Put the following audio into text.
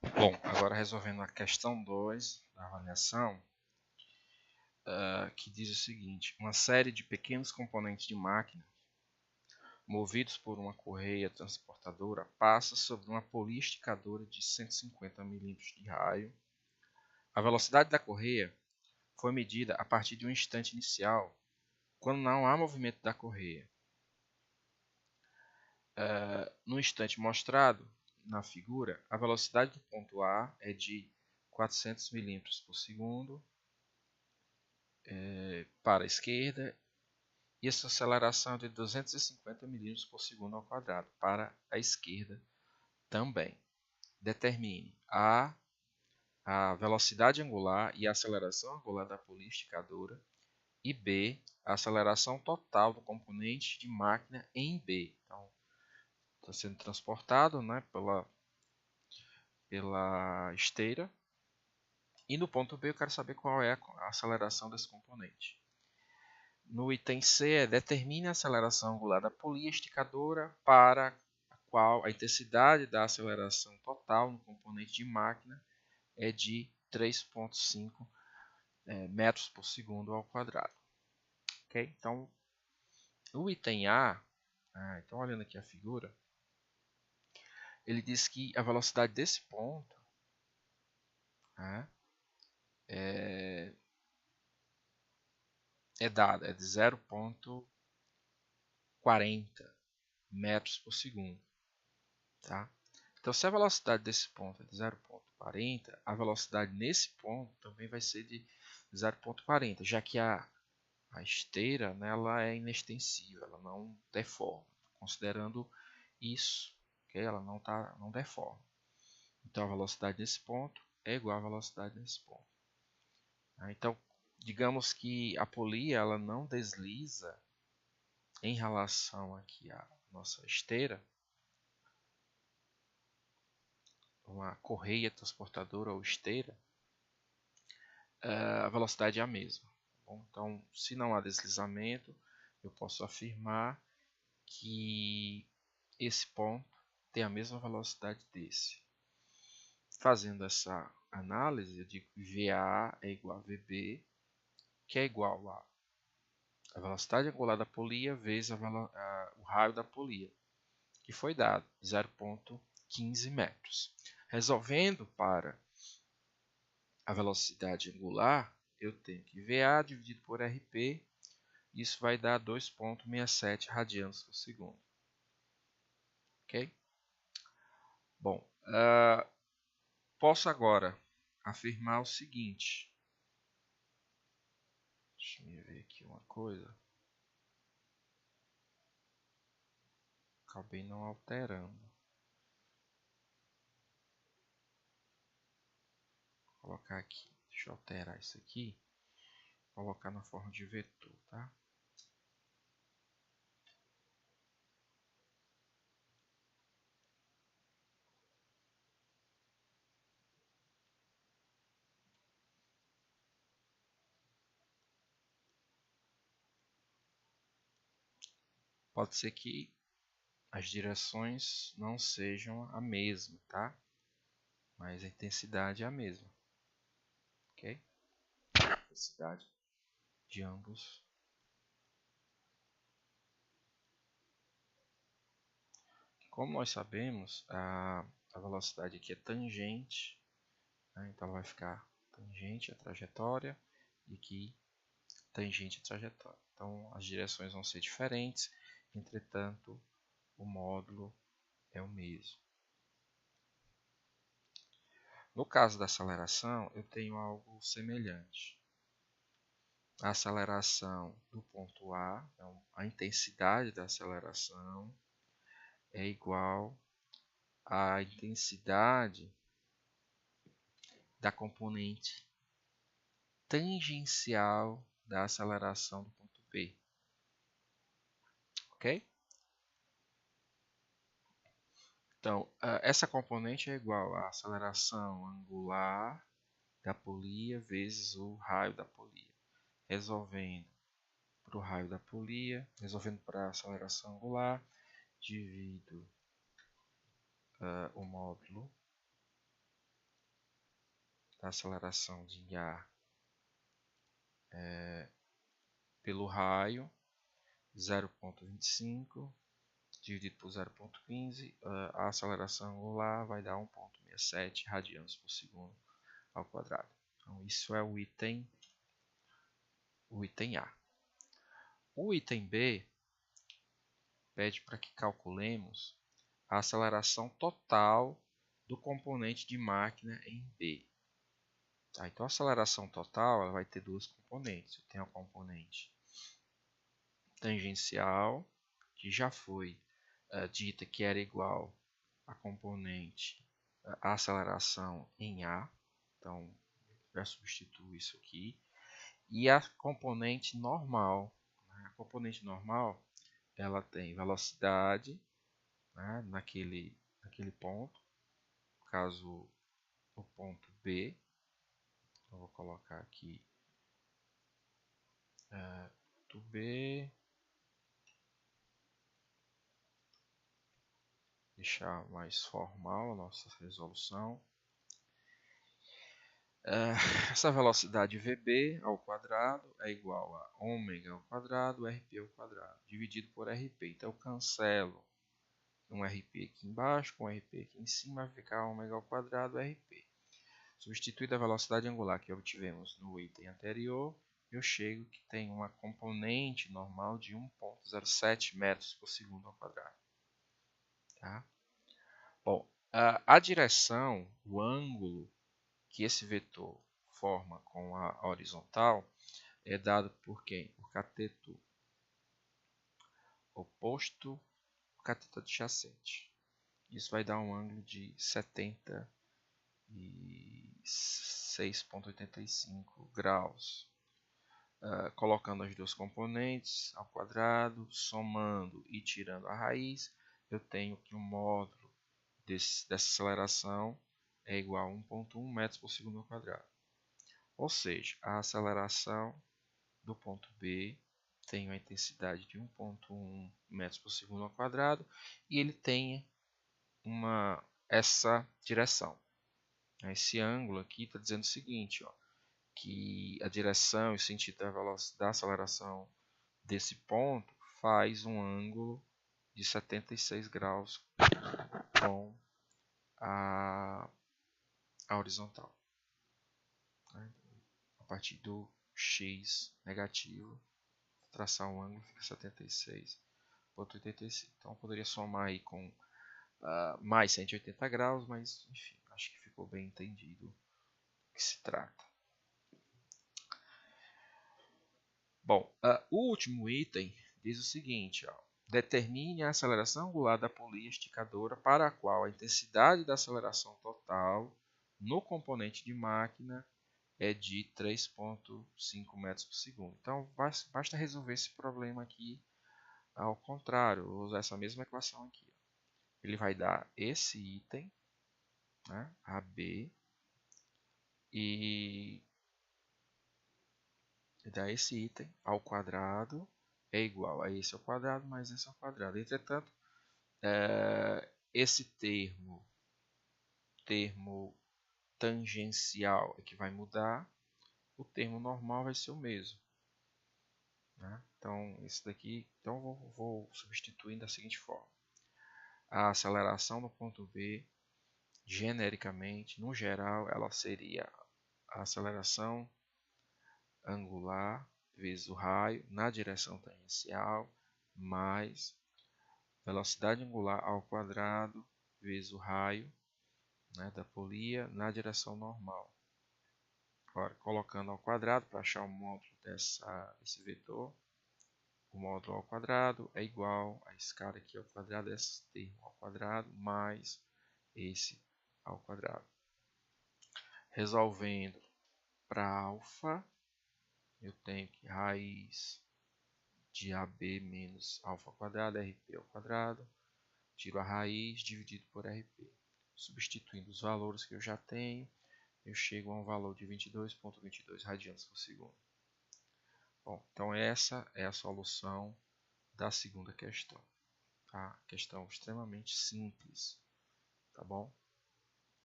Bom, agora resolvendo a questão 2 da avaliação, que diz o seguinte: uma série de pequenos componentes de máquina, movidos por uma correia transportadora, passa sobre uma polia esticadora de 150 mm de raio. A velocidade da correia foi medida a partir de um instante inicial, quando não há movimento da correia. No instante mostrado na figura, a velocidade do ponto A é de 400 mm por segundo para a esquerda e essa aceleração é de 250 mm por segundo ao quadrado para a esquerda também. Determine a velocidade angular e a aceleração angular da polia esticadora e B, a aceleração total do componente de máquina em B. Então, está sendo transportado, né, pela esteira. E no ponto B eu quero saber qual é a aceleração desse componente. No item C, determine a aceleração angular da polia esticadora para a qual a intensidade da aceleração total no componente de máquina é de 3,5 metros por segundo ao quadrado. Okay? Então, o item A, então olhando aqui a figura, ele diz que a velocidade desse ponto é dada, é de 0,40 metros por segundo. Tá? Então, se a velocidade desse ponto é de 0,40, a velocidade nesse ponto também vai ser de 0,40, já que a esteira, né, ela é inextensível, ela não deforma. Considerando isso, okay? Ela não deforma. Então, a velocidade nesse ponto é igual à velocidade nesse ponto. Então, digamos que a polia ela não desliza em relação aqui à nossa esteira, uma correia transportadora ou esteira, a velocidade é a mesma. Bom, então, se não há deslizamento, eu posso afirmar que esse ponto tem a mesma velocidade desse. Fazendo essa análise, eu digo que VA é igual a VB, que é igual a velocidade angular da polia vezes o raio da polia, que foi dado 0,15 metros. Resolvendo para a velocidade angular, eu tenho que VA dividido por RP, isso vai dar 2,67 radianos por segundo. Ok? Bom, posso agora afirmar o seguinte. Deixa eu ver aqui uma coisa. Acabei não alterando. Vou colocar aqui. Deixa eu alterar isso aqui. Colocar na forma de vetor, tá? Pode ser que as direções não sejam a mesma, tá? Mas a intensidade é a mesma. Ok? A intensidade de ambos. Como nós sabemos, a velocidade aqui é tangente, né? Então ela vai ficar tangente à trajetória e aqui tangente à trajetória. Então as direções vão ser diferentes, entretanto o módulo é o mesmo. No caso da aceleração, eu tenho algo semelhante. A aceleração do ponto A, então a intensidade da aceleração é igual à intensidade da componente tangencial da aceleração do ponto B. Ok? Então, essa componente é igual à aceleração angular da polia vezes o raio da polia. Resolvendo para o raio da polia, resolvendo para a aceleração angular, divido o módulo da aceleração de ar pelo raio, 0,25 dividido por 0,15, a aceleração angular vai dar 1,67 radianos por segundo ao quadrado. Então, isso é o item A. O item B pede para que calculemos a aceleração total do componente de máquina em B. Tá, então, a aceleração total ela vai ter duas componentes. Eu tenho a componente tangencial, que já foi dita que era igual à componente a aceleração em A. Então, já substituo isso aqui. E a componente normal. A componente normal ela tem velocidade, né, naquele ponto, no caso o ponto B. Eu vou colocar aqui ponto B, deixar mais formal a nossa resolução. Essa velocidade VB ao quadrado é igual a ômega ao quadrado, RP ao quadrado, dividido por RP. Então eu cancelo um RP aqui embaixo com RP aqui em cima, vai ficar ômega ao quadrado RP. Substituída a velocidade angular que obtivemos no item anterior, eu chego que tem uma componente normal de 1,07 metros por segundo ao quadrado. Tá? Bom, a direção, o ângulo que esse vetor forma com a horizontal é dado por quem? Por cateto oposto ao cateto adjacente. Isso vai dar um ângulo de 76,85 graus. Colocando as duas componentes ao quadrado, somando e tirando a raiz, eu tenho que o módulo dessa aceleração é igual a 1,1 metros por segundo ao quadrado. Ou seja, a aceleração do ponto B tem uma intensidade de 1,1 metros por segundo ao quadrado e ele tem essa direção. Esse ângulo aqui está dizendo o seguinte, ó, que a direção e o sentido da aceleração desse ponto faz um ângulo de 76 graus com a horizontal. A partir do x negativo, traçar um ângulo, fica 76,85. Então, eu poderia somar aí com mais 180 graus, mas, enfim, acho que ficou bem entendido do que se trata. Bom, o último item diz o seguinte, ó, determine a aceleração angular da polia esticadora para a qual a intensidade da aceleração total no componente de máquina é de 3,5 metros por segundo. Então, basta resolver esse problema aqui ao contrário, vou usar essa mesma equação aqui. Ele vai dar esse item, né, AB, e dá esse item ao quadrado é igual a esse ao quadrado mais esse ao quadrado. Entretanto, esse termo tangencial é que vai mudar, o termo normal vai ser o mesmo. Né? Então, esse daqui, então vou substituindo da seguinte forma. A aceleração no ponto B, genericamente, no geral, ela seria a aceleração angular vezes o raio na direção tangencial mais velocidade angular ao quadrado vezes o raio, né, da polia na direção normal. Agora, colocando ao quadrado para achar o módulo desse vetor, o módulo ao quadrado é igual a escala aqui ao quadrado, esse termo ao quadrado, mais esse ao quadrado. Resolvendo para alfa, eu tenho que raiz de AB menos alfa ao quadrado, RP ao quadrado, tiro a raiz dividido por RP. Substituindo os valores que eu já tenho, eu chego a um valor de 22,22 radianos por segundo. Bom, então essa é a solução da segunda questão. Tá? Questão extremamente simples, tá bom?